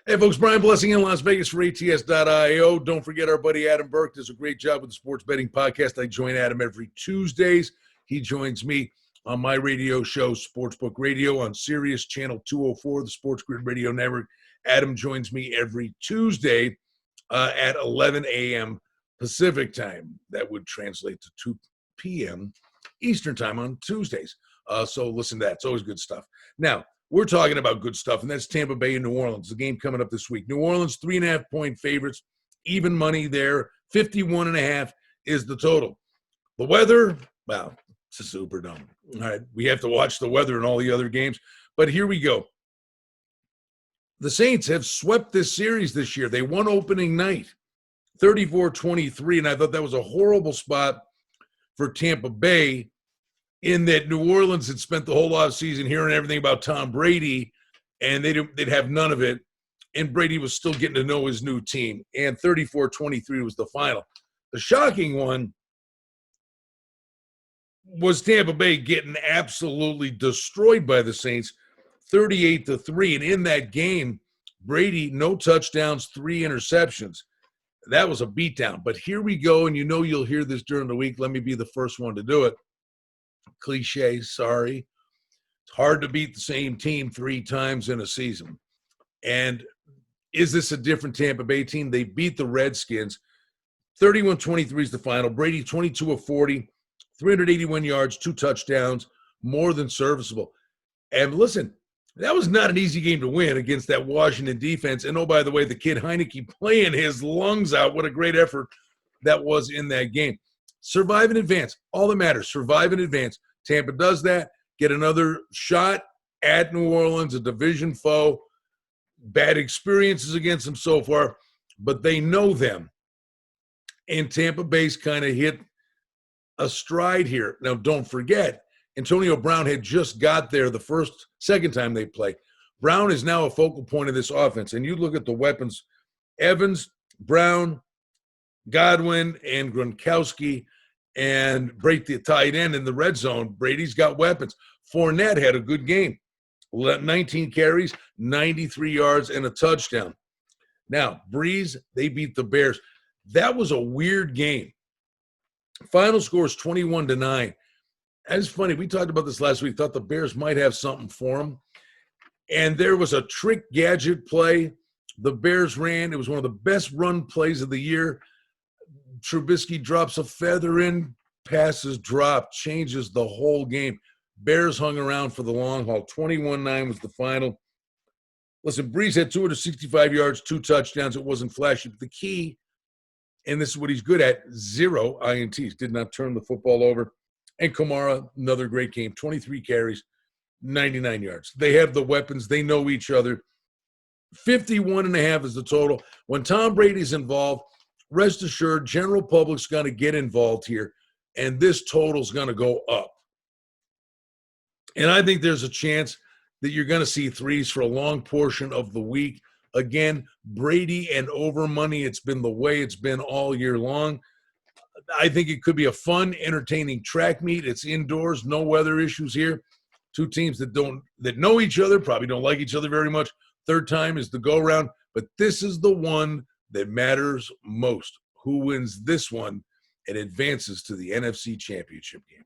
Hey, folks, Brian Blessing in Las Vegas for ATS.io. Don't forget our buddy Adam Burke does a great job with the Sports Betting Podcast. I join Adam every Tuesdays. He joins me on my radio show, Sportsbook Radio, on Sirius Channel 204, the Sports Grid Radio Network. Adam joins me every Tuesday at 11 a.m. Pacific time. That would translate to 2 p.m. Eastern time on Tuesdays. So listen to that. It's always good stuff. Now, we're talking about good stuff, and that's Tampa Bay and New Orleans, the game coming up this week. New Orleans, 3.5-point favorites, even money there. 51.5 is the total. The weather, well, it's a Superdome. All right, we have to watch the weather in all the other games. But here we go. The Saints have swept this series this year. They won opening night, 34-23, and I thought that was a horrible spot for Tampa Bay, in that New Orleans had spent the whole offseason hearing everything about Tom Brady, and they'd have none of it. And Brady was still getting to know his new team. And 34-23 was the final. The shocking one was Tampa Bay getting absolutely destroyed by the Saints, 38-3. And in that game, Brady, no touchdowns, 3 interceptions. That was a beatdown. But here we go, and you know you'll hear this during the week. Let me be the first one to do it. Cliche, sorry. It's hard to beat the same team 3 times in a season. And is this a different Tampa Bay team? They beat the Redskins. 31-23 is the final. Brady, 22 of 40, 381 yards, 2 touchdowns, more than serviceable. And listen, that was not an easy game to win against that Washington defense. And oh, by the way, the kid Heineke playing his lungs out. What a great effort that was in that game. Survive in advance. All that matters, survive in advance. Tampa does that. Get another shot at New Orleans, a division foe. Bad experiences against them so far, but they know them. And Tampa Bay's kind of hit a stride here. Now, don't forget, Antonio Brown had just got there the second time they play. Brown is now a focal point of this offense. And you look at the weapons, Evans, Brown, Godwin, and Gronkowski, and break the tight end in the red zone. Brady's got weapons. Fournette had a good game. 19 carries, 93 yards, and a touchdown. Now, Breeze, they beat the Bears. That was a weird game. Final score is 21-9. That's funny. We talked about this last week. Thought the Bears might have something for them. And there was a trick gadget play. The Bears ran. It was one of the best run plays of the year. Trubisky drops a feather in, passes drop, changes the whole game. Bears hung around for the long haul. 21-9 was the final. Listen, Breeze had 265 yards, 2 touchdowns. It wasn't flashy. But the key, and this is what he's good at, 0 INTs. Did not turn the football over. And Kamara, another great game. 23 carries, 99 yards. They have the weapons. They know each other. 51.5 is the total. When Tom Brady's involved, rest assured, general public's going to get involved here, and this total's going to go up. And I think there's a chance that you're going to see 3s for a long portion of the week. Again, Brady and over money, it's been the way it's been all year long. I think it could be a fun, entertaining track meet. It's indoors, no weather issues here. 2 teams that know each other, probably don't like each other very much. Third time is the go-round, but this is the one that matters most. Who wins this one and advances to the NFC Championship game?